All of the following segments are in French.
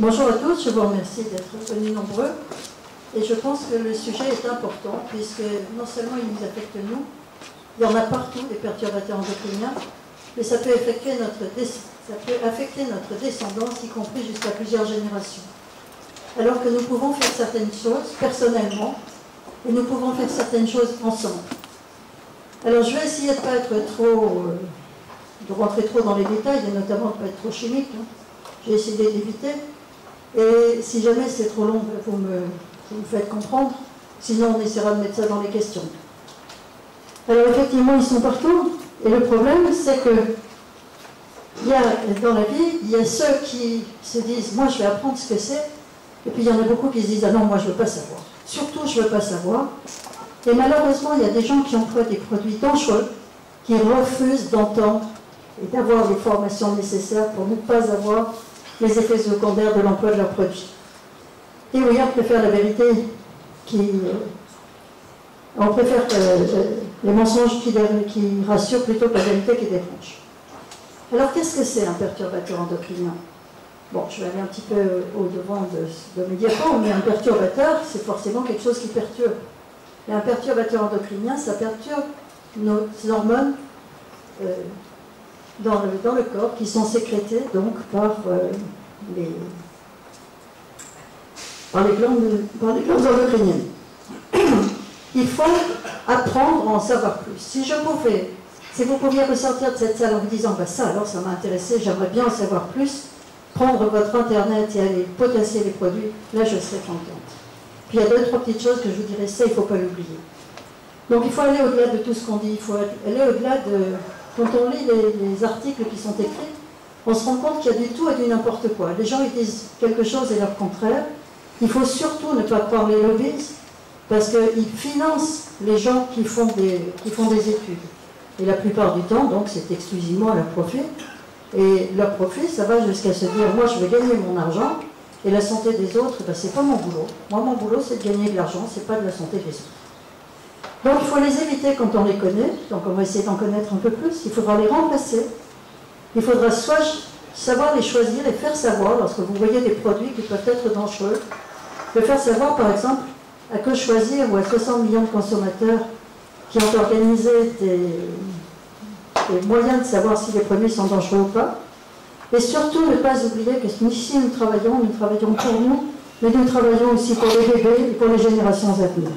Bonjour à tous, je vous remercie d'être venus nombreux. Et je pense que le sujet est important, puisque non seulement il nous affecte nous, il y en a partout des perturbateurs endocriniens, mais ça peut affecter notre descendance, y compris jusqu'à plusieurs générations. Alors que nous pouvons faire certaines choses personnellement, et nous pouvons faire certaines choses ensemble. Alors je vais essayer de ne pas être trop, de rentrer trop dans les détails, et notamment de ne pas être trop chimique. Hein. J'ai essayé d'éviter. Et si jamais c'est trop long, vous me faites comprendre. Sinon, on essaiera de mettre ça dans les questions. Alors effectivement, ils sont partout. Et le problème, c'est que dans la vie, il y a ceux qui se disent « moi, je vais apprendre ce que c'est ». Et puis, il y en a beaucoup qui se disent « ah non, moi, je ne veux pas savoir ». Surtout, je ne veux pas savoir. Et malheureusement, il y a des gens qui emploient des produits dangereux, qui refusent d'entendre et d'avoir les formations nécessaires pour ne pas avoir les effets secondaires de l'emploi de leurs produits. Et oui, on préfère la vérité on préfère les mensonges qui rassurent plutôt que la vérité qui dérange. Alors, qu'est-ce que c'est un perturbateur endocrinien? Bon, je vais aller un petit peu au-devant de mes diapos, mais un perturbateur, c'est forcément quelque chose qui perturbe. Et un perturbateur endocrinien, ça perturbe nos hormones dans le corps, qui sont sécrétées donc par les glandes endocriniennes. Il faut apprendre à en savoir plus. Si vous pouviez ressortir de cette salle en vous disant bah ça alors ça m'a intéressé, j'aimerais bien en savoir plus, prendre votre internet et aller potasser les produits, là je serais contente. Puis il y a 2 ou 3 petites choses que je vous dirais, ça il ne faut pas l'oublier. Donc il faut aller au-delà de tout ce qu'on dit, il faut aller au-delà de... Quand on lit les articles qui sont écrits, on se rend compte qu'il y a du tout et du n'importe quoi. Les gens ils disent quelque chose et leur contraire. Il faut surtout ne pas croire les lobbies, parce qu'ils financent les gens qui font des études. Et la plupart du temps, donc, c'est exclusivement à leur profit. Et leur profit, ça va jusqu'à se dire, moi, je vais gagner mon argent, et la santé des autres, ben, c'est pas mon boulot. Moi, mon boulot, c'est de gagner de l'argent, c'est pas de la santé des autres. Donc, il faut les éviter quand on les connaît. Donc, on va essayer d'en connaître un peu plus. Il faudra les remplacer. Il faudra soit savoir les choisir et faire savoir, lorsque vous voyez des produits qui peuvent être dangereux, de faire savoir, par exemple, à Que Choisir ou à 60 millions de consommateurs qui ont organisé des moyens de savoir si les produits sont dangereux ou pas. Et surtout, ne pas oublier que ici, nous travaillons pour nous, mais nous travaillons aussi pour les bébés et pour les générations à venir.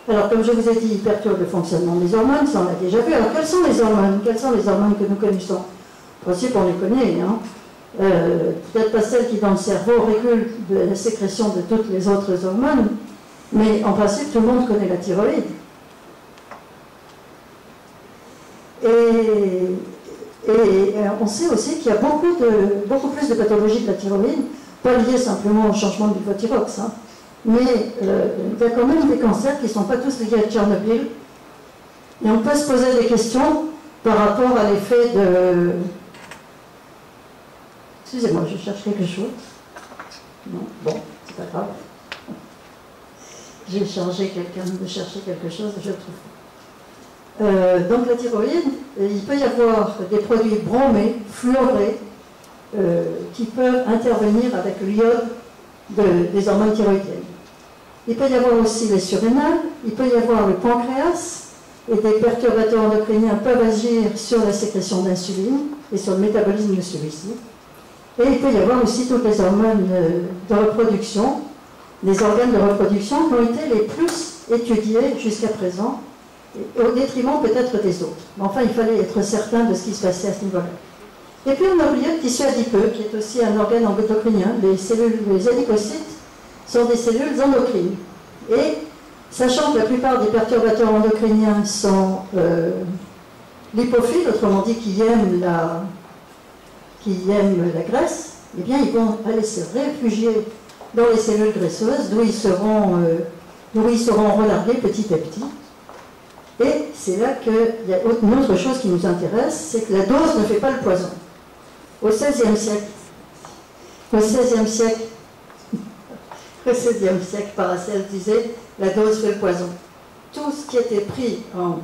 Alors, comme je vous ai dit, il perturbe le fonctionnement des hormones, ça on l'a déjà vu. Alors, quelles sont les hormones? Quelles sont les hormones que nous connaissons? En principe, on les connaît, hein. Peut-être pas celles qui, dans le cerveau, régulent la sécrétion de toutes les autres hormones, mais en principe, tout le monde connaît la thyroïde. Et on sait aussi qu'il y a beaucoup plus de pathologies de la thyroïde, pas liées simplement au changement de levothyrox, hein, mais il y a quand même des cancers qui ne sont pas tous liés à Tchernobyl. Et on peut se poser des questions par rapport à l'effet de... Excusez-moi, je cherche quelque chose. Non, bon, c'est pas grave. J'ai chargé quelqu'un de chercher quelque chose, je le trouve pas. Donc la thyroïde, il peut y avoir des produits bromés, fluorés, qui peuvent intervenir avec l'iode des hormones thyroïdiennes. Il peut y avoir aussi les surrénales, il peut y avoir le pancréas, et des perturbateurs endocriniens peuvent agir sur la sécrétion d'insuline et sur le métabolisme de celui-ci. Et il peut y avoir aussi toutes les hormones de reproduction, les organes de reproduction qui ont été les plus étudiés jusqu'à présent, au détriment peut-être des autres. Mais enfin, il fallait être certain de ce qui se passait à ce niveau-là. Et puis on a oublié le tissu adipeux, qui est aussi un organe endocrinien. Les adipocytes sont des cellules endocrines. Et sachant que la plupart des perturbateurs endocriniens sont lipophiles, autrement dit qui aiment la graisse, eh bien ils vont aller se réfugier dans les cellules graisseuses, d'où ils seront relargués petit à petit. Et c'est là qu'il y a une autre chose qui nous intéresse, c'est que la dose ne fait pas le poison. Au XVIe siècle, Paracelse disait la dose fait le poison. Tout ce qui était pris en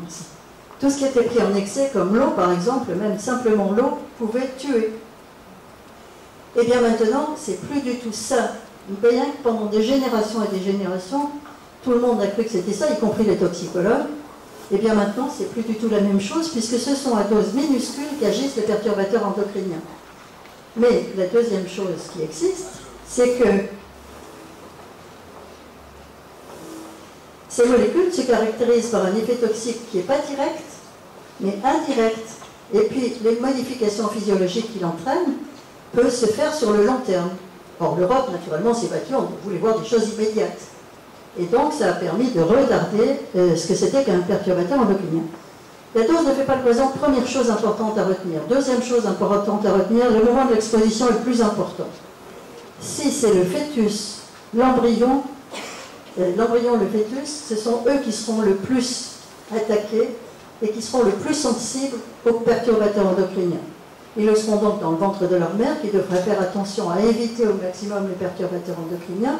excès, comme l'eau par exemple, même simplement l'eau, pouvait tuer. Et bien maintenant, c'est plus du tout ça. Bien que pendant des générations et des générations, tout le monde a cru que c'était ça, y compris les toxicologues. Et bien maintenant, c'est plus du tout la même chose, puisque ce sont à dose minuscule qu'agissent les perturbateurs endocriniens. Mais la deuxième chose qui existe, c'est que ces molécules se caractérisent par un effet toxique qui n'est pas direct, mais indirect. Et puis, les modifications physiologiques qu'il entraîne peuvent se faire sur le long terme. Or, l'Europe, naturellement, s'est battue, on voulait voir des choses immédiates. Et donc, ça a permis de retarder ce que c'était qu'un perturbateur endocrinien. La dose ne fait pas le poison, première chose importante à retenir. Deuxième chose importante à retenir, le moment de l'exposition est le plus important. Si c'est le fœtus, l'embryon, le fœtus, ce sont eux qui seront le plus attaqués et qui seront le plus sensibles aux perturbateurs endocriniens. Ils le seront donc dans le ventre de leur mère, qui devrait faire attention à éviter au maximum les perturbateurs endocriniens,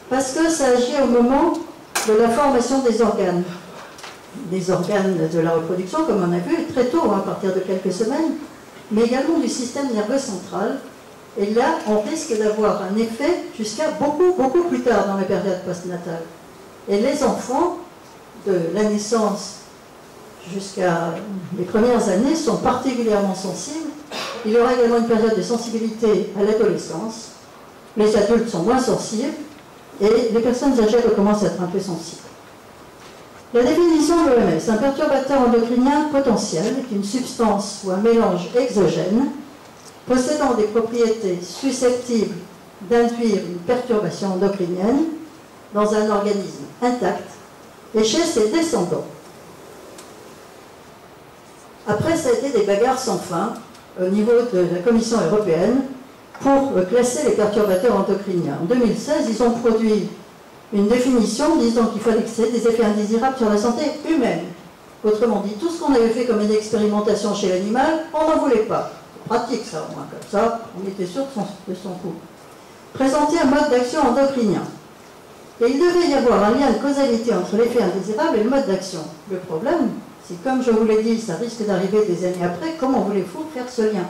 parce que ça agit au moment de la formation des organes de la reproduction, comme on a vu, très tôt, à partir de quelques semaines, mais également du système nerveux central. Et là, on risque d'avoir un effet jusqu'à beaucoup plus tard dans la période postnatale. Et les enfants, de la naissance jusqu'à les premières années, sont particulièrement sensibles. Il y aura également une période de sensibilité à l'adolescence. Les adultes sont moins sensibles et les personnes âgées recommencent à être un peu sensibles. La définition de l'OMS, un perturbateur endocrinien potentiel est une substance ou un mélange exogène possédant des propriétés susceptibles d'induire une perturbation endocrinienne dans un organisme intact et chez ses descendants. Après, ça a été des bagarres sans fin au niveau de la Commission européenne pour classer les perturbateurs endocriniens. En 2016, ils ont produit une définition disant qu'il fallait que c'est des effets indésirables sur la santé humaine. Autrement dit, tout ce qu'on avait fait comme une expérimentation chez l'animal, on n'en voulait pas. Pratique ça, au moins, comme ça, on était sûr de son coup. Présenter un mode d'action endocrinien. Et il devait y avoir un lien de causalité entre l'effet indésirable et le mode d'action. Le problème, c'est comme je vous l'ai dit, ça risque d'arriver des années après, comment voulez-vous faire ce lien?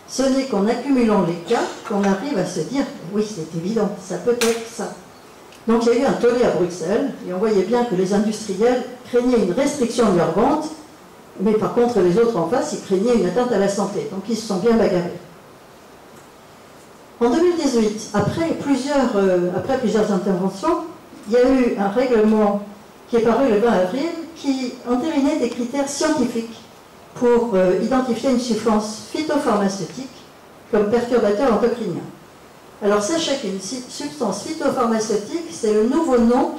Ce n'est qu'en accumulant les cas qu'on arrive à se dire, oui, c'est évident, ça peut être ça. Donc il y a eu un tollé à Bruxelles, et on voyait bien que les industriels craignaient une restriction de leur vente, mais par contre les autres en face, ils craignaient une atteinte à la santé, donc ils se sont bien bagarrés. En 2018, après plusieurs interventions, il y a eu un règlement qui est paru le 20 avril, qui entérinait des critères scientifiques pour identifier une substance phytopharmaceutique comme perturbateur endocrinien. Alors sachez qu'une substance phytopharmaceutique, c'est le nouveau nom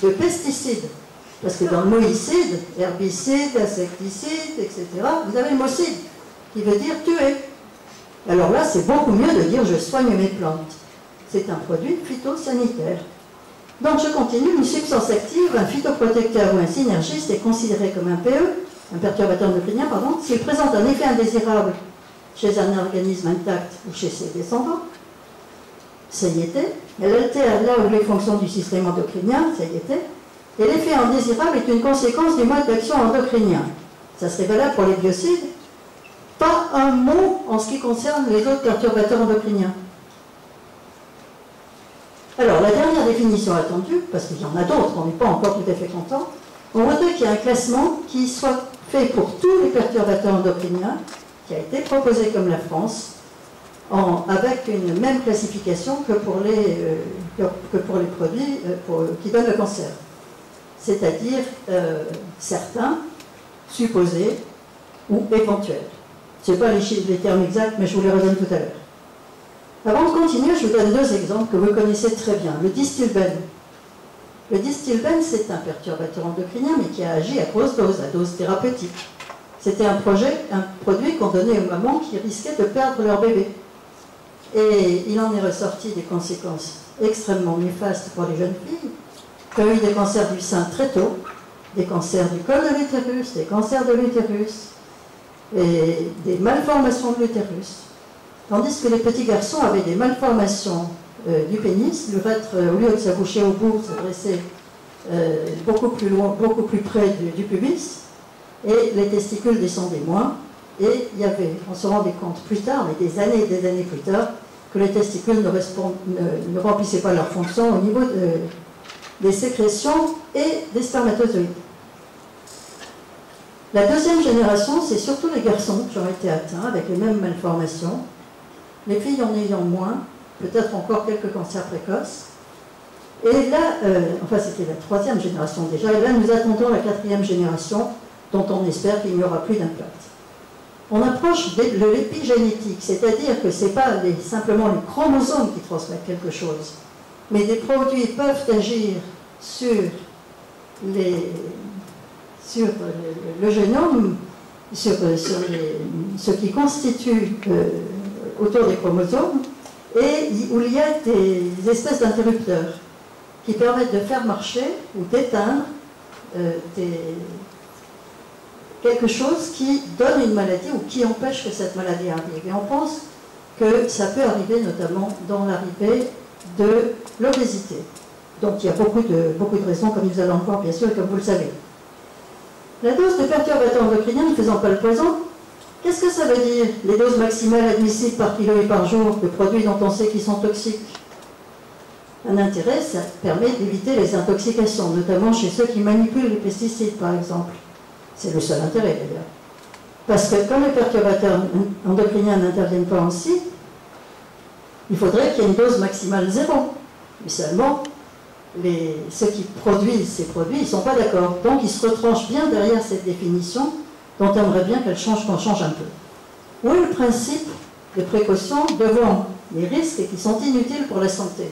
de pesticide. Parce que dans le mot icide, herbicide, insecticide, etc., vous avez le mot cide, qui veut dire tuer. Alors là, c'est beaucoup mieux de dire je soigne mes plantes. C'est un produit phytosanitaire. Donc je continue, une substance active, un phytoprotecteur ou un synergiste est considéré comme un PE, un perturbateur endocrinien, pardon, s'il présente un effet indésirable chez un organisme intact ou chez ses descendants. Ça y était. Elle altère là où les fonctions du système endocrinien, ça y était. Et l'effet indésirable est une conséquence du mode d'action endocrinien. Ça serait valable pour les biocides. Pas un mot en ce qui concerne les autres perturbateurs endocriniens. Alors, la dernière définition attendue, parce qu'il y en a d'autres, on n'est pas encore tout à fait content, on voudrait qu'il y ait un classement qui soit fait pour tous les perturbateurs endocriniens, qui a été proposé comme la France, avec une même classification que pour les produits qui donnent le cancer. C'est-à-dire certains, supposés ou éventuels. Je ne sais pas les termes exacts, mais je vous les redonne tout à l'heure. Avant de continuer, je vous donne deux exemples que vous connaissez très bien. Le distilbène. Le distilbène, c'est un perturbateur endocrinien, mais qui a agi à grosse dose, à dose thérapeutique. C'était un produit qu'on donnait aux mamans qui risquaient de perdre leur bébé. Et il en est ressorti des conséquences extrêmement néfastes pour les jeunes filles, qui ont eu des cancers du sein très tôt, des cancers du col de l'utérus, des cancers de l'utérus, et des malformations de l'utérus. Tandis que les petits garçons avaient des malformations du pénis, l'urètre, au lieu de s'aboucher au bout, s'adressait beaucoup plus loin, beaucoup plus près du pubis, et les testicules descendaient moins, Et il y avait, on se rendait compte plus tard, mais des années plus tard, que les testicules ne remplissaient pas leur fonction au niveau des sécrétions et des spermatozoïdes. La deuxième génération, c'est surtout les garçons qui ont été atteints avec les mêmes malformations, les filles en ayant moins, peut-être encore quelques cancers précoces. Et là, enfin c'était la troisième génération déjà, et là nous attendons la quatrième génération, dont on espère qu'il n'y aura plus d'implantes. On approche de l'épigénétique, c'est-à-dire que ce n'est pas simplement les chromosomes qui transmettent quelque chose, mais des produits peuvent agir sur le génome, sur ce qui constitue autour des chromosomes, et où il y a des espèces d'interrupteurs qui permettent de faire marcher ou d'éteindre quelque chose qui donne une maladie ou qui empêche que cette maladie arrive. Et on pense que ça peut arriver notamment dans l'arrivée de l'obésité. Donc il y a beaucoup de raisons, comme nous allons le voir bien sûr, comme vous le savez. La dose de perturbateurs endocriniens ne faisant pas le poison, qu'est-ce que ça veut dire, les doses maximales admissibles par kilo et par jour de produits dont on sait qu'ils sont toxiques? Un intérêt, ça permet d'éviter les intoxications, notamment chez ceux qui manipulent les pesticides, par exemple. C'est le seul intérêt, d'ailleurs. Parce que comme les perturbateurs endocriniens n'interviennent pas en site, il faudrait qu'il y ait une dose maximale zéro. Mais seulement, ceux qui produisent ces produits, ils ne sont pas d'accord. Donc, ils se retranchent bien derrière cette définition dont on aimerait bien qu'elle change, qu'on change un peu. Où est le principe de précaution devant les risques qui sont inutiles pour la santé?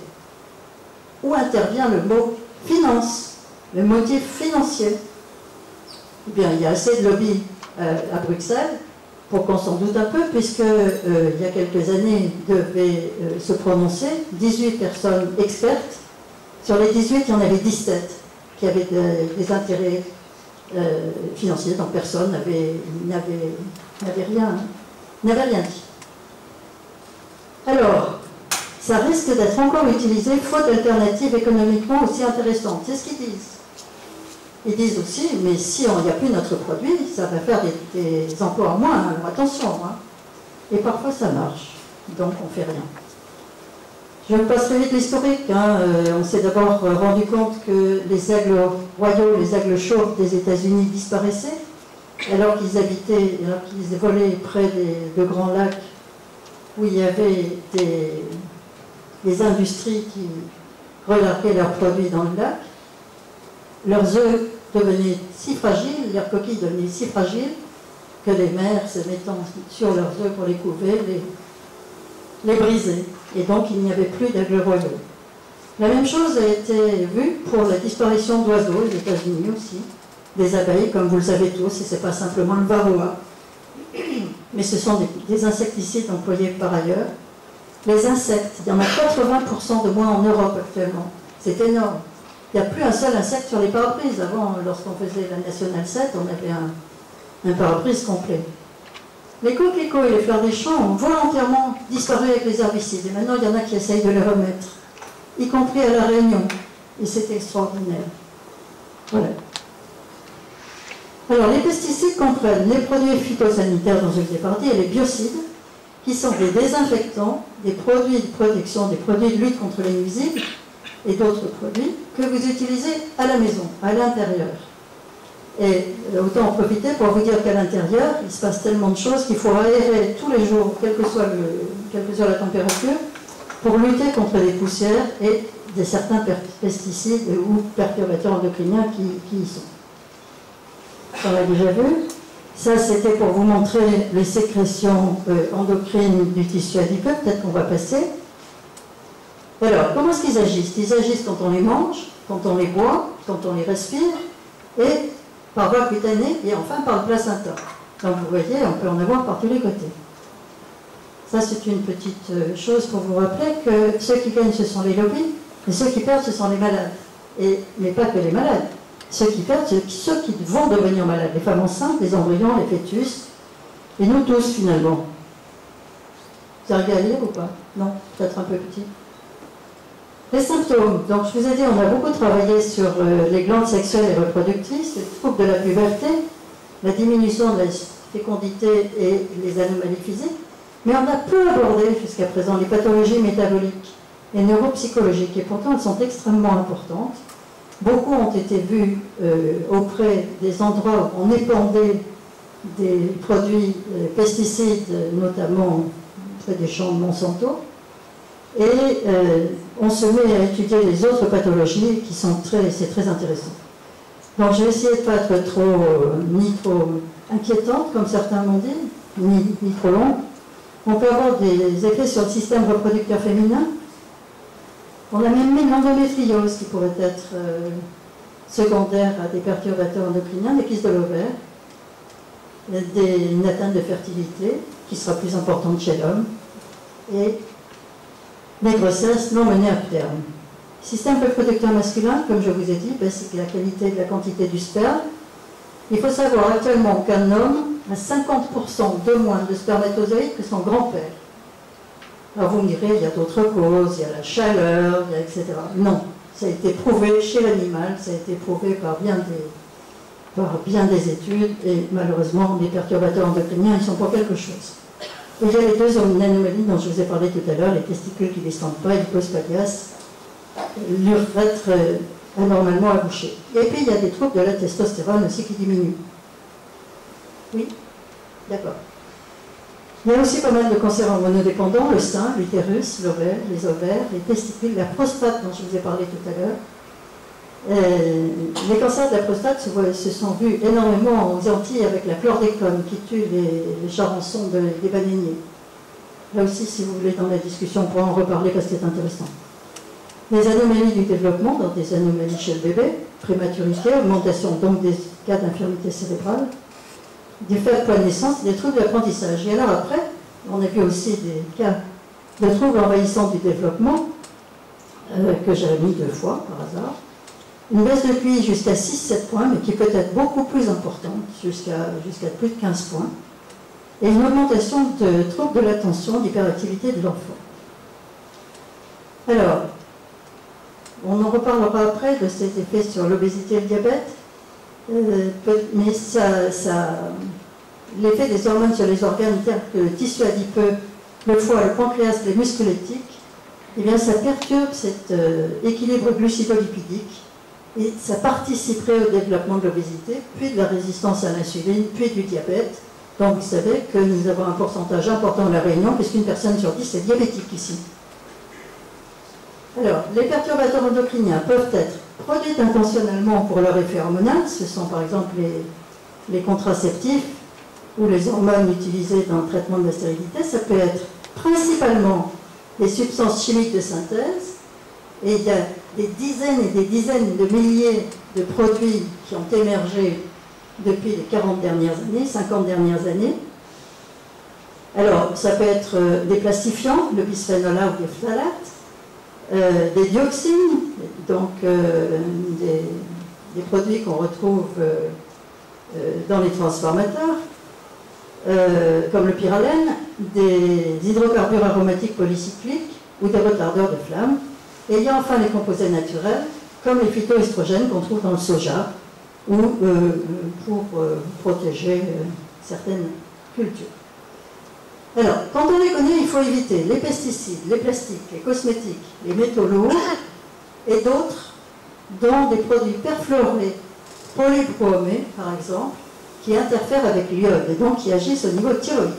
Où intervient le mot finance, le motif financier? Eh bien, il y a assez de lobby à Bruxelles pour qu'on s'en doute un peu, puisque il y a quelques années devaient se prononcer 18 personnes expertes. Sur les 18, il y en avait 17 qui avaient des intérêts financiers, donc personne n'avait rien dit. Alors, ça risque d'être encore utilisé faute d'alternatives économiquement aussi intéressantes. C'est ce qu'ils disent. Ils disent aussi, mais si on n'y a plus notre produit, ça va faire des emplois en moins, alors attention. Hein. Et parfois ça marche, donc on ne fait rien. Je vous passerai vite l'historique. Hein. On s'est d'abord rendu compte que les aigles royaux, les aigles chauves des États-Unis disparaissaient, alors qu'ils volaient près de grands lacs où il y avait des industries qui relarguaient leurs produits dans le lac. Leurs œufs devenaient si fragiles, leurs coquilles devenaient si fragiles, que les mères, se mettant sur leurs œufs pour les couver, les brisaient. Et donc il n'y avait plus d'aigles royaux. La même chose a été vue pour la disparition d'oiseaux, aux États-Unis aussi, des abeilles, comme vous le savez tous, et ce n'est pas simplement le varroa, mais ce sont des insecticides employés par ailleurs. Les insectes, il y en a 80% de moins en Europe actuellement. C'est énorme. Il n'y a plus un seul insecte sur les pare-brises. Avant, lorsqu'on faisait la Nationale 7, on avait un pare-brise complet. Les coquelicots et les fleurs des champs ont volontairement disparu avec les herbicides. Et maintenant, il y en a qui essayent de les remettre, y compris à La Réunion. Et c'est extraordinaire. Voilà. Alors, les pesticides comprennent les produits phytosanitaires dont je vous ai parlé et les biocides, qui sont des désinfectants, des produits de protection, des produits de lutte contre les nuisibles et d'autres produits que vous utilisez à la maison, à l'intérieur. Et autant en profiter pour vous dire qu'à l'intérieur, il se passe tellement de choses qu'il faut aérer tous les jours, quelle que soit la température, pour lutter contre les poussières et certains pesticides ou perturbateurs endocriniens qui y sont. On l'a déjà vu. Ça, c'était pour vous montrer les sécrétions endocrines du tissu adipeux. Peut-être qu'on va passer. Alors, comment est-ce qu'ils agissent? Ils agissent quand on les mange, quand on les boit, quand on les respire, et par voie cutanée, et enfin par le placenta. Donc vous voyez, on peut en avoir par tous les côtés. Ça, c'est une petite chose pour vous rappeler que ceux qui gagnent, ce sont les lobbies, et ceux qui perdent, ce sont les malades. Mais pas que les malades. Ceux qui perdent, ceux qui vont devenir malades. Les femmes enceintes, les embryons, les fœtus, et nous tous, finalement. Vous arrivez à lire ou pas? Non, peut-être un peu petit. Les symptômes. Donc, je vous ai dit, on a beaucoup travaillé sur les glandes sexuelles et reproductrices, les troubles de la puberté, la diminution de la fécondité et les anomalies physiques, mais on a peu abordé jusqu'à présent les pathologies métaboliques et neuropsychologiques, et pourtant elles sont extrêmement importantes. Beaucoup ont été vus auprès des endroits où on épandait des produits pesticides, notamment près des champs de Monsanto, et on se met à étudier les autres pathologies qui sont c'est très intéressant. Donc je vais essayer de ne pas être ni trop inquiétante, comme certains m'ont dit, ni trop long. On peut avoir des effets sur le système reproducteur féminin. On a même mis l'endométriose qui pourrait être secondaire à des perturbateurs endocriniens, des kystes de l'ovaire, une atteinte de fertilité qui sera plus importante chez l'homme, et des grossesses non menées à terme. Système reproducteur masculin, comme je vous ai dit, c'est la qualité et la quantité du sperme. Il faut savoir actuellement qu'un homme a 50% de moins de spermatozoïdes que son grand-père. Alors vous me direz, il y a d'autres causes, il y a la chaleur, il y a etc. Non, ça a été prouvé chez l'animal, ça a été prouvé par bien des études, et malheureusement, les perturbateurs endocriniens, ils sont pour quelque chose. Et il y a les deux anomalies dont je vous ai parlé tout à l'heure, les testicules qui ne descendent pas, l'hypospadias, l'urètre anormalement accouché. Et puis il y a des troubles de la testostérone aussi qui diminuent. Oui? D'accord. Il y a aussi pas mal de cancers hormonodépendants, le sein, l'utérus, l'ovaire, les ovaires, les testicules, la prostate dont je vous ai parlé tout à l'heure. Les cancers de la prostate se sont vus énormément aux Antilles avec la chlordécone qui tue les charançons des baleiniers. Là aussi, si vous voulez, dans la discussion, on pourra en reparler parce que c'est intéressant. Les anomalies du développement, dans des anomalies chez le bébé, prématurité, augmentation donc des cas d'infirmité cérébrale, du faible poids de naissance et des troubles d'apprentissage. Et alors après, on a vu aussi des cas de troubles envahissants du développement, que j'avais mis 2 fois par hasard. Une baisse de QI jusqu'à 6-7 points, mais qui peut être beaucoup plus importante, jusqu'à plus de 15 points. Et une augmentation de troubles de l'attention, d'hyperactivité de l'enfant. Alors, on en reparlera après de ces effets sur l'obésité et le diabète, mais l'effet des hormones sur les organes tels que le tissu adipeux, le foie, le pancréas, les muscles leptiques, eh bien ça perturbe cet équilibre glucido-lipidique et ça participerait au développement de l'obésité, puis de la résistance à l'insuline, puis du diabète. Donc vous savez que nous avons un pourcentage important de la Réunion, puisqu'une personne sur 10 est diabétique ici. Alors, les perturbateurs endocriniens peuvent être produits intentionnellement pour leur effet hormonal. Ce sont par exemple les contraceptifs ou les hormones utilisées dans le traitement de la stérilité. Ça peut être principalement des substances chimiques de synthèse. Et il y a des dizaines et des dizaines de milliers de produits qui ont émergé depuis les 40 dernières années, 50 dernières années. Alors, ça peut être des plastifiants, le bisphénol A ou des phtalates, des dioxines, donc des produits qu'on retrouve dans les transformateurs, comme le pyralène, des hydrocarbures aromatiques polycycliques ou des retardeurs de flamme. Et il y a enfin les composés naturels, comme les phytoestrogènes qu'on trouve dans le soja, ou pour protéger certaines cultures. Alors, quand on les connaît, il faut éviter les pesticides, les plastiques, les cosmétiques, les métaux lourds et d'autres, dont des produits perfluorés, polybromés par exemple, qui interfèrent avec l'iode et donc qui agissent au niveau thyroïde.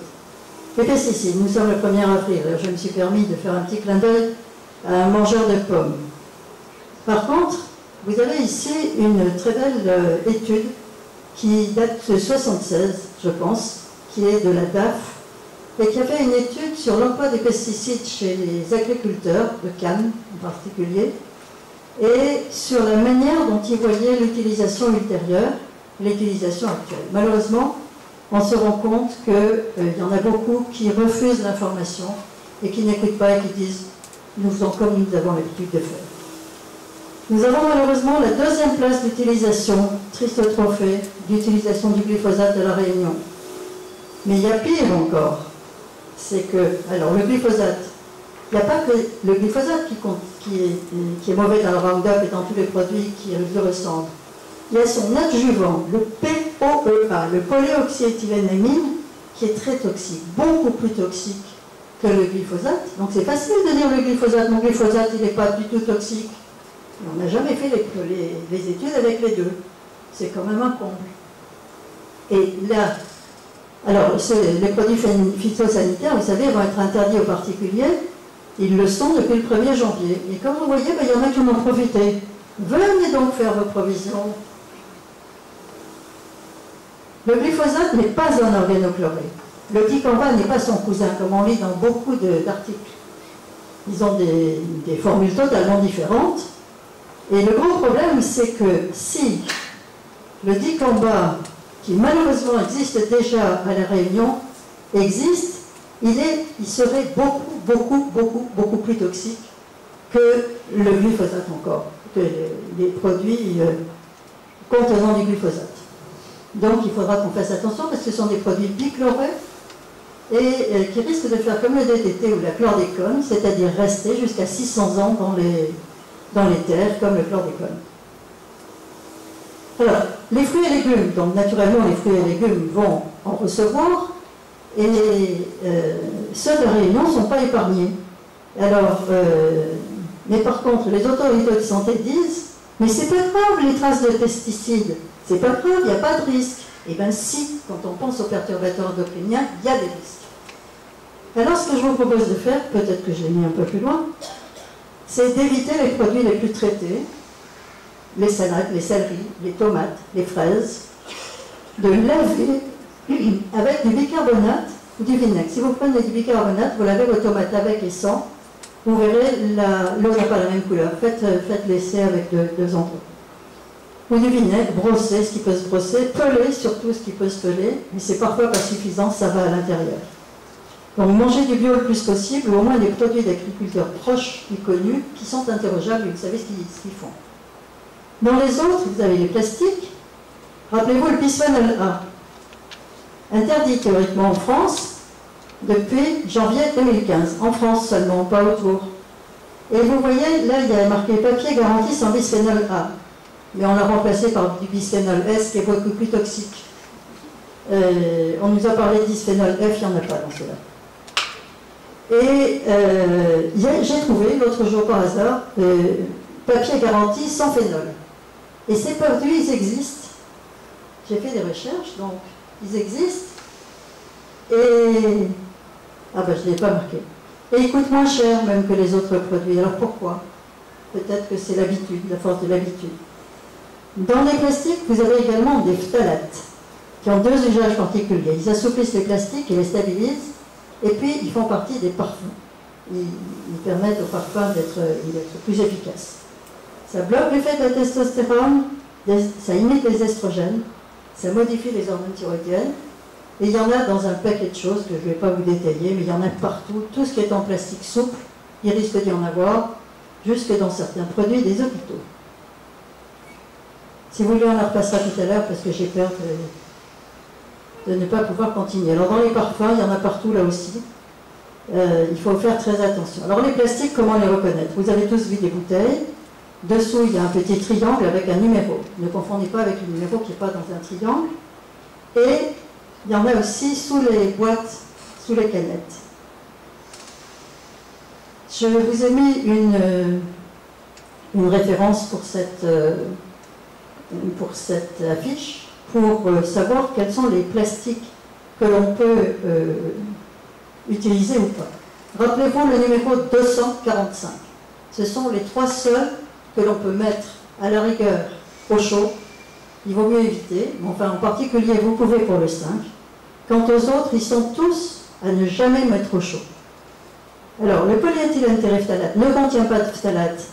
Les pesticides, nous sommes le 1er avril, alors je me suis permis de faire un petit clin d'œil à un mangeur de pommes. Par contre, vous avez ici une très belle étude qui date de 1976, je pense, qui est de la DAF, et qui a fait une étude sur l'emploi des pesticides chez les agriculteurs, de Cannes en particulier, et sur la manière dont ils voyaient l'utilisation ultérieure, l'utilisation actuelle. Malheureusement, on se rend compte qu'il y en a beaucoup qui refusent l'information et qui n'écoutent pas et qui disent « nous faisons comme nous avons l'habitude de faire ». Nous avons malheureusement la 2e place d'utilisation, triste trophée, d'utilisation du glyphosate à La Réunion. Mais il y a pire encore. C'est que, alors le glyphosate, il n'y a pas que le glyphosate qui est mauvais dans le Roundup et dans tous les produits qui le ressemblent. il y a son adjuvant, le POEA, le polyoxyéthylénamine, qui est très toxique, beaucoup plus toxique que le glyphosate. Donc c'est facile de dire le glyphosate, mon glyphosate il n'est pas du tout toxique. Mais on n'a jamais fait les études avec les deux. C'est quand même un comble. Et là, alors les produits phytosanitaires, vous savez, vont être interdits aux particuliers. Ils le sont depuis le 1er janvier. Et comme vous voyez, il y en a qui en ont profité. Venez donc faire vos provisions. Le glyphosate n'est pas un organochloré. Le dicamba n'est pas son cousin, comme on lit dans beaucoup d'articles. Ils ont des formules totalement différentes. Et le gros problème, c'est que si le dicamba, qui malheureusement existe déjà à La Réunion, existe, il serait beaucoup plus toxique que le glyphosate encore, que les produits contenant du glyphosate. Donc il faudra qu'on fasse attention parce que ce sont des produits bichlorés et qui risquent de faire comme le DDT ou la chlordécone, c'est-à-dire rester jusqu'à 600 ans dans les terres, comme le chlordécone. Alors, les fruits et légumes, donc naturellement les fruits et légumes vont en recevoir, et ceux de La Réunion ne sont pas épargnés. Alors, mais par contre, les autorités de santé disent, mais c'est pas grave les traces de pesticides, c'est pas grave, il n'y a pas de risque. Eh bien si, quand on pense aux perturbateurs endocriniens, il y a des risques. Alors ce que je vous propose de faire, peut-être que je l'ai mis un peu plus loin, c'est d'éviter les produits les plus traités, les salades, les céleris, les tomates, les fraises, de laver avec du bicarbonate ou du vinaigre. Si vous prenez du bicarbonate, vous lavez vos tomates avec et sans, vous verrez, l'eau n'a pas la même couleur. Faites l'essai avec deux endroits. Ou du vinaigre, brosser ce qui peut se brosser, peler surtout ce qui peut se peler, mais c'est parfois pas suffisant, ça va à l'intérieur. Donc mangez du bio le plus possible, ou au moins des produits d'agriculteurs proches et connus qui sont interrogeables et vous savez ce qu'ils font. Dans les autres, vous avez les plastiques. Rappelez-vous le bisphénol A, interdit théoriquement en France depuis janvier 2015, en France seulement, pas autour. Et vous voyez, là il y a marqué papier garanti sans bisphénol A. Mais on l'a remplacé par du bisphénol S qui est beaucoup plus toxique. On nous a parlé de bisphénol F, il n'y en a pas dans cela. Et j'ai trouvé l'autre jour par hasard papier garanti sans phénol. Et ces produits, ils existent. J'ai fait des recherches, donc ils existent. Et ah ben je ne l'ai pas marqué. Et ils coûtent moins cher même que les autres produits. Alors pourquoi? Peut-être que c'est l'habitude, la force de l'habitude. Dans les plastiques, vous avez également des phtalates, qui ont deux usages particuliers. Ils assouplissent les plastiques et les stabilisent, et puis ils font partie des parfums. Ils permettent aux parfums d'être plus efficaces. Ça bloque l'effet de la testostérone, ça imite les estrogènes, ça modifie les hormones thyroïdiennes, et il y en a dans un paquet de choses que je ne vais pas vous détailler, mais il y en a partout. Tout ce qui est en plastique souple, il risque d'y en avoir, jusque dans certains produits des hôpitaux. Si vous voulez, on la repassera tout à l'heure parce que j'ai peur de ne pas pouvoir continuer. Alors dans les parfums, il y en a partout là aussi. Il faut faire très attention. Alors les plastiques, comment les reconnaître? Vous avez tous vu des bouteilles. Dessous, il y a un petit triangle avec un numéro. Ne confondez pas avec le numéro qui n'est pas dans un triangle. Et il y en a aussi sous les boîtes, sous les canettes. Je vous ai mis une référence pour cette affiche, pour savoir quels sont les plastiques que l'on peut utiliser ou pas. Rappelez-vous le numéro 245. Ce sont les 3 seuls que l'on peut mettre à la rigueur au chaud. Il vaut mieux éviter, mais enfin en particulier vous pouvez pour le 5. Quant aux autres, ils sont tous à ne jamais mettre au chaud. Alors le polyéthylène terephthalate ne contient pas de phtalate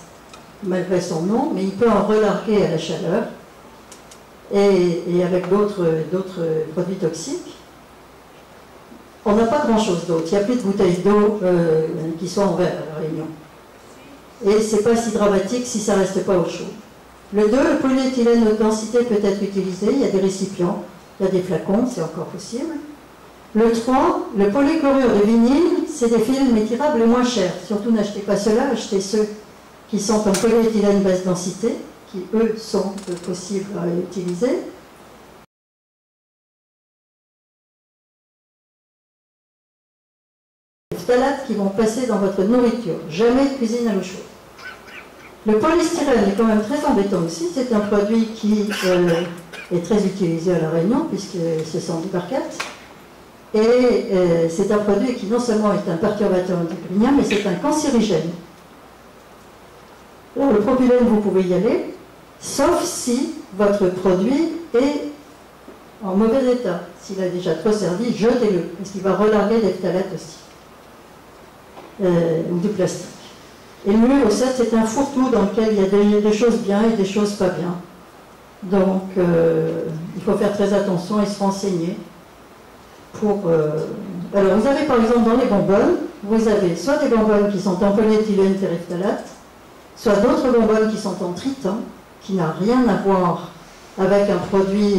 malgré son nom, mais il peut en relarguer à la chaleur et avec d'autres produits toxiques. On n'a pas grand-chose d'autre. Il n'y a plus de bouteilles d'eau qui soient en verre à La Réunion. Et ce n'est pas si dramatique si ça ne reste pas au chaud. Le 2, le polyéthylène haute densité peut être utilisé. Il y a des récipients, il y a des flacons, c'est encore possible. Le 3, le polychlorure de vinyle, c'est des films étirables moins chers. Surtout n'achetez pas ceux-là, achetez ceux qui sont en polyéthylène basse densité, qui eux sont possibles à utiliser. Les phtalates qui vont passer dans votre nourriture, jamais de cuisine à l'eau chaude. Le polystyrène est quand même très embêtant aussi, c'est un produit qui est très utilisé à La Réunion puisque ce sont des barquettes. Et c'est un produit qui non seulement est un perturbateur endocrinien, mais c'est un cancérigène. Alors le propylène, vous pouvez y aller, sauf si votre produit est en mauvais état. S'il a déjà trop servi, jetez-le, parce qu'il va relarguer des phtalates aussi, ou du plastique. Et le mieux, c'est un fourre-tout dans lequel il y a des choses bien et des choses pas bien. Donc, il faut faire très attention et se renseigner. Alors, vous avez par exemple dans les bonbonnes, vous avez soit des bonbonnes qui sont en polyéthylène terephthalate, soit d'autres bonbonnes qui sont en tritan, qui n'a rien à voir avec un produit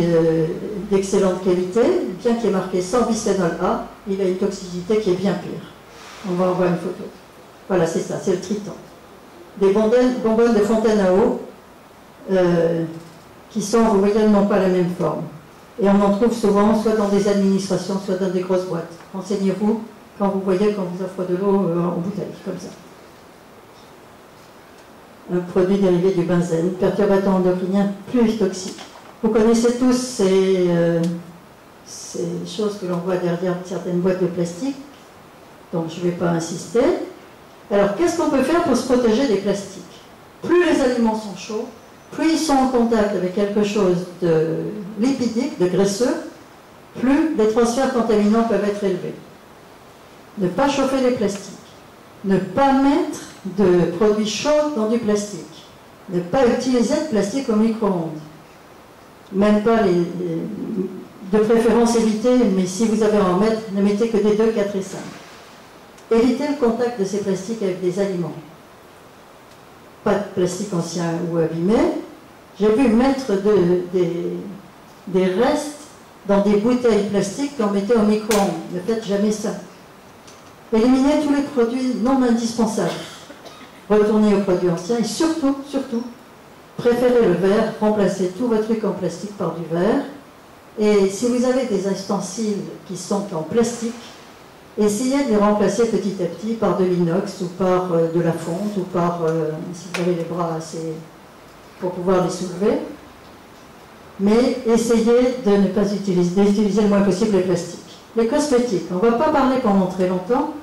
d'excellente qualité, bien qu'il est marqué sans bisphénol A, il a une toxicité qui est bien pire. On va en voir une photo. Voilà, c'est ça, c'est le tritan. Des bonbonnes de fontaine à eau qui sont, vous voyez, n'ont pas la même forme. Et on en trouve souvent, soit dans des administrations, soit dans des grosses boîtes. Renseignez-vous quand vous voyez qu'on vous offre de l'eau en bouteille, comme ça. Un produit dérivé du benzène, perturbateur endocrinien plus toxique. Vous connaissez tous ces choses que l'on voit derrière certaines boîtes de plastique, donc je ne vais pas insister. Alors, qu'est-ce qu'on peut faire pour se protéger des plastiques? Plus les aliments sont chauds, plus ils sont en contact avec quelque chose de lipidique, de graisseux, plus les transferts contaminants peuvent être élevés. Ne pas chauffer les plastiques. Ne pas mettre de produits chauds dans du plastique. Ne pas utiliser de plastique au micro-ondes. Même pas de préférence éviter, mais si vous avez à en mettre, ne mettez que des 2, 4 et 5. Évitez le contact de ces plastiques avec des aliments. Pas de plastique ancien ou abîmé. J'ai vu mettre des restes dans des bouteilles plastiques qu'on mettait au micro-ondes. Ne faites jamais ça. Éliminez tous les produits non indispensables. Retournez aux produits anciens et surtout, préférez le verre, remplacez tout votre truc en plastique par du verre. Et si vous avez des ustensiles qui sont en plastique, essayez de les remplacer petit à petit par de l'inox ou par de la fonte ou par, si vous avez les bras assez pour pouvoir les soulever. Mais essayez de ne pas d'utiliser le moins possible les plastiques. Les cosmétiques, on ne va pas parler pendant très longtemps,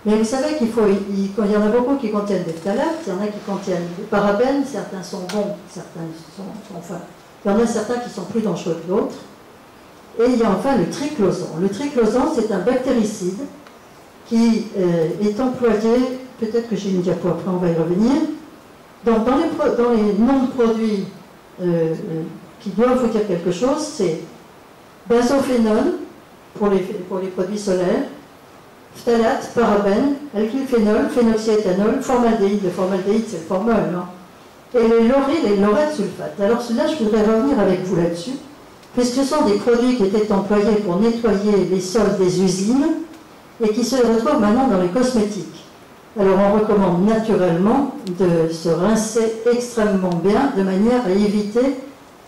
mais vous savez qu'il y en a beaucoup qui contiennent des phtalates, il y en a qui contiennent des parabènes, certains sont bons, certains sont, enfin, il y en a certains qui sont plus dangereux que d'autres. Et il y a enfin le triclosan. Le triclosan, c'est un bactéricide qui est employé, peut-être que j'ai une diapo après, on va y revenir. Donc dans les noms de produits qui doivent vous dire quelque chose, c'est benzophénol pour les produits solaires, phtalate, parabène, alkylphénol, phénoxyéthanol, formaldéhyde. Le formaldéhyde, c'est le formol, hein. Et les lauryl et le laureth sulfate. Alors celui-là, je voudrais revenir avec vous là-dessus, puisque ce sont des produits qui étaient employés pour nettoyer les sols des usines et qui se retrouvent maintenant dans les cosmétiques. Alors on recommande naturellement de se rincer extrêmement bien de manière à éviter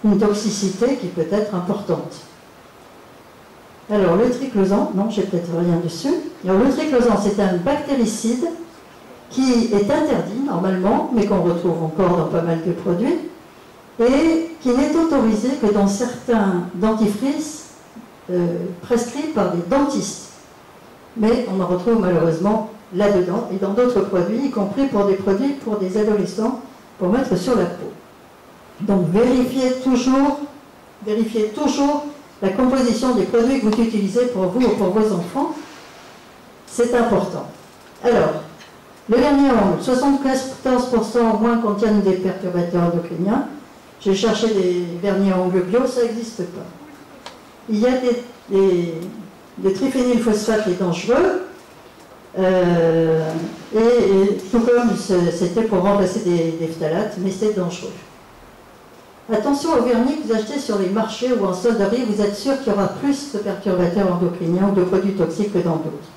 une toxicité qui peut être importante. Alors le triclosan, non, j'ai peut-être rien dessus. Alors le triclosan, c'est un bactéricide qui est interdit normalement, mais qu'on retrouve encore dans pas mal de produits, et qui n'est autorisé que dans certains dentifrices prescrits par des dentistes. Mais on en retrouve malheureusement là-dedans et dans d'autres produits, y compris pour des produits pour des adolescents, pour mettre sur la peau. Donc vérifiez toujours la composition des produits que vous utilisez pour vous ou pour vos enfants. C'est important. Alors, le vernis à ongles, 74% au moins contiennent des perturbateurs endocriniens. J'ai cherché des vernis à ongles bio, ça n'existe pas. Il y a des triphénylphosphate qui est dangereux, et tout comme c'était pour remplacer des phtalates, mais c'est dangereux. Attention aux vernis que vous achetez sur les marchés ou en solderie, vous êtes sûr qu'il y aura plus de perturbateurs endocriniens ou de produits toxiques que dans d'autres.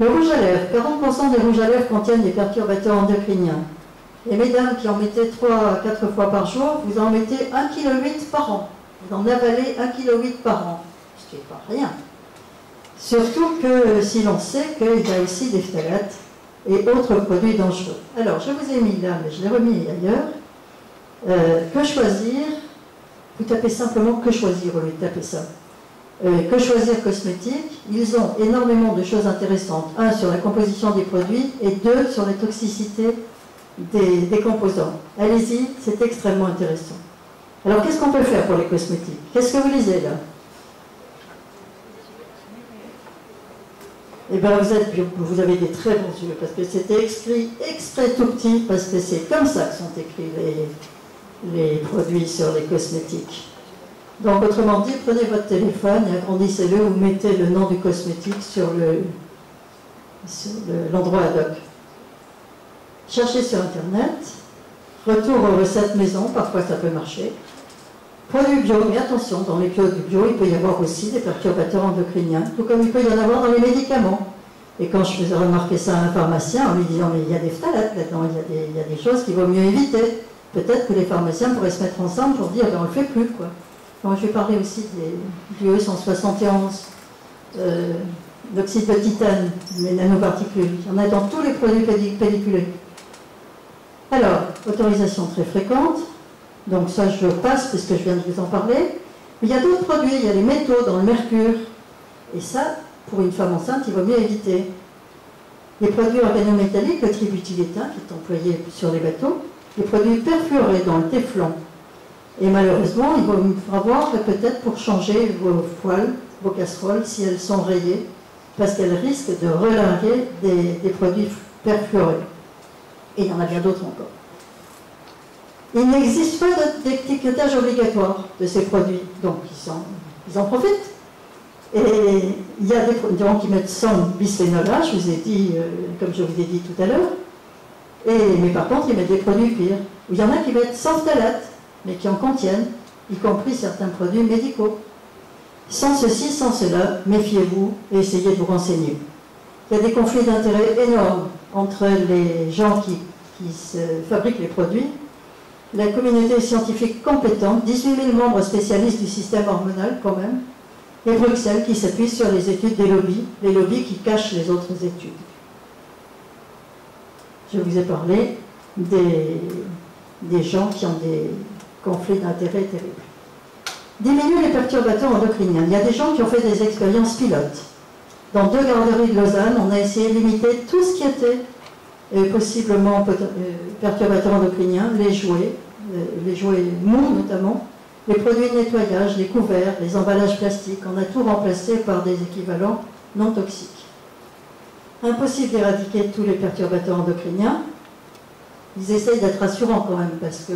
Le rouge à lèvres, 40% des rouges à lèvres contiennent des perturbateurs endocriniens. Et mesdames qui en mettaient 3 à 4 fois par jour, vous en mettez 1,8 kg par an. Vous en avalez 1,8 kg par an, ce qui n'est pas rien. Surtout que si l'on sait qu'il y a aussi des phtalates et autres produits dangereux. Alors, je vous ai mis là, mais je l'ai remis ailleurs. Que choisir? Vous tapez simplement que choisir au lieu de taper ça. Que choisir cosmétique? Ils ont énormément de choses intéressantes. 1 sur la composition des produits et 2 sur les toxicités des composants. Allez-y, c'est extrêmement intéressant. Alors, qu'est-ce qu'on peut faire pour les cosmétiques? Qu'est-ce que vous lisez là? Eh bien, vous avez des très bons yeux, parce que c'était écrit exprès tout petit, parce que c'est comme ça que sont écrits les produits sur les cosmétiques. Donc, autrement dit, prenez votre téléphone et agrandissez-le ou mettez le nom du cosmétique sur l'endroit ad hoc. Cherchez sur Internet, retour aux recettes maison, parfois ça peut marcher. Produits bio, mais attention, dans les produits bio, il peut y avoir aussi des perturbateurs endocriniens, tout comme il peut y en avoir dans les médicaments. Et quand je faisais remarquer ça à un pharmacien en lui disant « mais il y a des phtalates là-dedans, il y a des choses qu'il vaut mieux éviter », peut-être que les pharmaciens pourraient se mettre ensemble pour dire « ben on ne le fait plus ». Donc je vais parler aussi du E171, l'oxyde de titane, les nanoparticules. Il y en a dans tous les produits pelliculés. Alors, autorisation très fréquente. Donc ça, je passe puisque je viens de vous en parler. Mais il y a d'autres produits, il y a les métaux dans le mercure. Et ça, pour une femme enceinte, il vaut mieux éviter. Les produits organométalliques, le tributylétain, qui est employé sur les bateaux. Les produits perfluorés dans le téflon. Et malheureusement, il va falloir peut-être pour changer vos poêles, vos casseroles, si elles sont rayées, parce qu'elles risquent de relarguer des produits perfluorés. Et il y en a bien d'autres encore. Il n'existe pas d'étiquetage obligatoire de ces produits, donc ils en profitent. Et il y a des gens qui mettent sans bisphénol A, je vous ai dit, comme je vous ai dit tout à l'heure, mais par contre ils mettent des produits pires. Il y en a qui mettent sans phtalate, mais qui en contiennent, y compris certains produits médicaux. Sans ceci, sans cela, méfiez-vous et essayez de vous renseigner. Il y a des conflits d'intérêts énormes entre les gens qui fabriquent les produits, la communauté scientifique compétente, 18 000 membres spécialistes du système hormonal quand même, et Bruxelles qui s'appuie sur les études des lobbies, les lobbies qui cachent les autres études. Je vous ai parlé des gens qui ont des conflits d'intérêts terribles. Diminuer les perturbateurs endocriniens. Il y a des gens qui ont fait des expériences pilotes. Dans 2 garderies de Lausanne, on a essayé de limiter tout ce qui était possiblement perturbateurs endocriniens, les jouets mous notamment, les produits de nettoyage, les couverts, les emballages plastiques. On a tout remplacé par des équivalents non toxiques. Impossible d'éradiquer tous les perturbateurs endocriniens. Ils essayent d'être rassurants quand même, parce que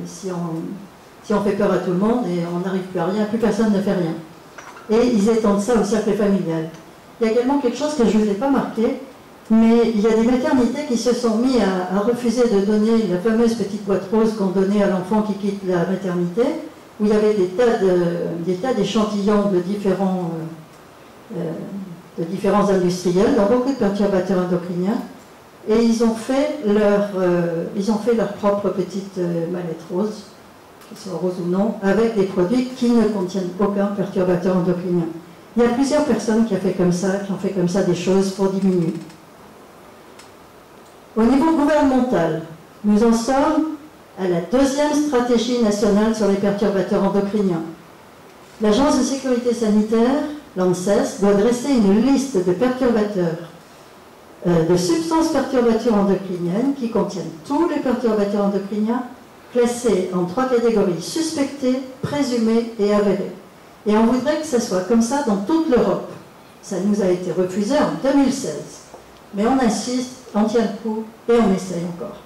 si on fait peur à tout le monde et on n'arrive plus à rien, plus personne ne fait rien. Et ils étendent ça au cercle familial. Il y a également quelque chose que je ne vous ai pas marqué, mais il y a des maternités qui se sont mis à refuser de donner la fameuse petite boîte rose qu'on donnait à l'enfant qui quitte la maternité, où il y avait des tas d'échantillons de différents industriels, dans beaucoup de perturbateurs endocriniens, et ils ont fait leur propre petite mallette rose, qu'elle soit rose ou non, avec des produits qui ne contiennent aucun perturbateur endocrinien. Il y a plusieurs personnes qui ont fait comme ça des choses pour diminuer. Au niveau gouvernemental, nous en sommes à la 2e stratégie nationale sur les perturbateurs endocriniens. L'Agence de sécurité sanitaire, l'ANSES, doit dresser une liste de perturbateurs, de substances perturbatrices endocriniennes qui contiennent tous les perturbateurs endocriniens classés en 3 catégories: suspectés, présumés et avérés. Et on voudrait que ça soit comme ça dans toute l'Europe. Ça nous a été refusé en 2016. Mais on insiste, on tient le coup et on essaye encore.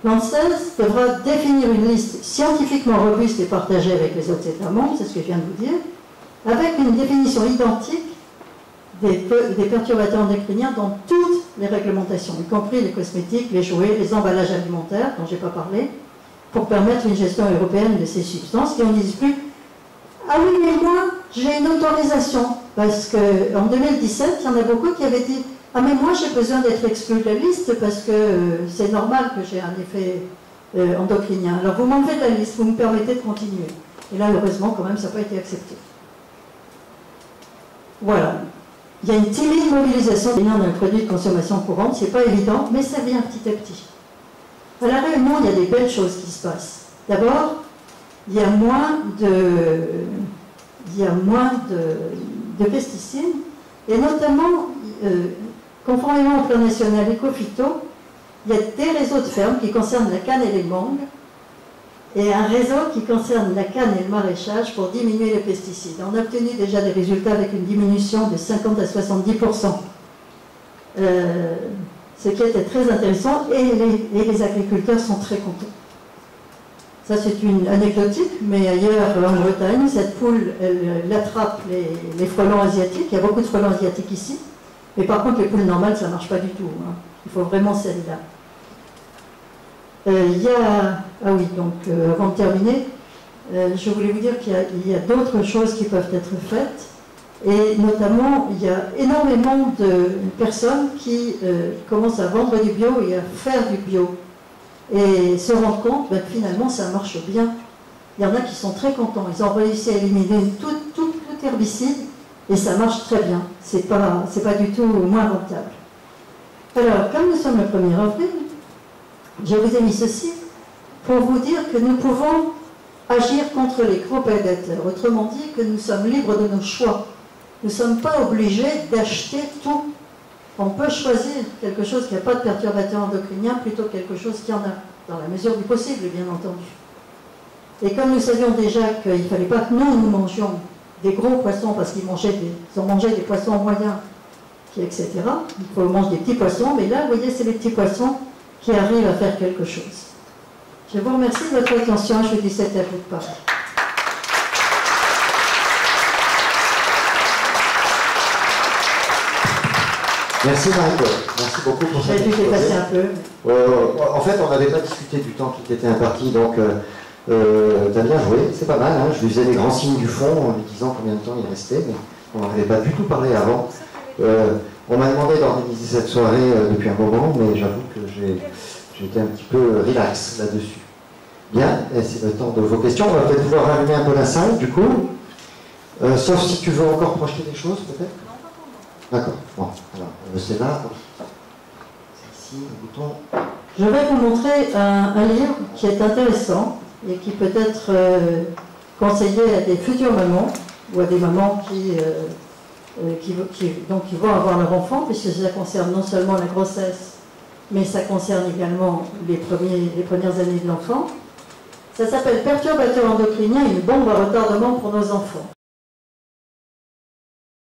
L'ANSES devra définir une liste scientifiquement robuste et partagée avec les autres États membres, c'est ce que je viens de vous dire, avec une définition identique des perturbateurs endocriniens dans toutes les réglementations, y compris les cosmétiques, les jouets, les emballages alimentaires, dont je n'ai pas parlé, pour permettre une gestion européenne de ces substances, et on ne dise plus « Ah oui, mais moi, j'ai une autorisation », parce qu'en 2017, il y en a beaucoup qui avaient dit « Ah mais moi j'ai besoin d'être exclu de la liste parce que c'est normal que j'ai un effet endocrinien. Alors vous m'enlevez de la liste, vous me permettez de continuer. Et là heureusement quand même ça n'a pas été accepté. Voilà. Il y a une timide mobilisation d'un produit de consommation courante, c'est pas évident, mais ça vient petit à petit. À La Réunion, il y a des belles choses qui se passent. D'abord, il y a moins de pesticides, et notamment, conformément au plan national éco-phyto, il y a des réseaux de fermes qui concernent la canne et les mangues, et un réseau qui concerne la canne et le maraîchage pour diminuer les pesticides. On a obtenu déjà des résultats avec une diminution de 50 à 70%. Ce qui était très intéressant, et les agriculteurs sont très contents. Ça c'est une anecdotique, mais ailleurs en Bretagne, cette poule, elle attrape les frelons asiatiques. Il y a beaucoup de frelons asiatiques ici, mais par contre les poules normales, ça ne marche pas du tout. Hein. Il faut vraiment celle-là. Ah oui, donc avant de terminer, je voulais vous dire qu'il y a d'autres choses qui peuvent être faites, et notamment il y a énormément de personnes qui commencent à vendre du bio et à faire du bio, et se rendent compte que finalement ça marche bien. Il y en a qui sont très contents, ils ont réussi à éliminer tout herbicide, et ça marche très bien, c'est pas du tout moins rentable. Alors, comme nous sommes le 1er avril, je vous ai mis ceci pour vous dire que nous pouvons agir contre les gros prédateurs. Autrement dit, que nous sommes libres de nos choix. Nous ne sommes pas obligés d'acheter tout. On peut choisir quelque chose qui n'a pas de perturbateur endocrinien plutôt que quelque chose qui en a, dans la mesure du possible, bien entendu. Et comme nous savions déjà qu'il ne fallait pas que nous mangions des gros poissons parce qu'ils ont mangé des poissons moyens, etc. Il faut manger des petits poissons, mais là, vous voyez, c'est les petits poissons qui arrivent à faire quelque chose. Je vous remercie de votre attention. Je vous dis c'est à vous de parler. Merci Marie-Claude. Merci beaucoup pour cette exposé. J'ai passé un peu. En fait, on n'avait pas discuté du temps qui t'était imparti, donc t'as bien joué, c'est pas mal. Hein, je lui faisais les grands signes du fond en lui disant combien de temps il restait, mais on n'en avait pas du tout parlé avant. On m'a demandé d'organiser cette soirée depuis un moment, mais j'avoue que j'étais un petit peu relax là-dessus. Bien, c'est le temps de vos questions. On va peut-être pouvoir allumer un peu la salle, du coup. Sauf si tu veux encore projeter des choses, peut-être. D'accord. Bon, alors, c'est là. C'est ici, le bouton. Je vais vous montrer un livre qui est intéressant et qui peut être conseillé à des futures mamans ou à des mamans qui vont avoir leur enfant, puisque ça concerne non seulement la grossesse, mais ça concerne également les premières années de l'enfant. Ça s'appelle « Perturbateur endocrinien, une bombe à retardement pour nos enfants ».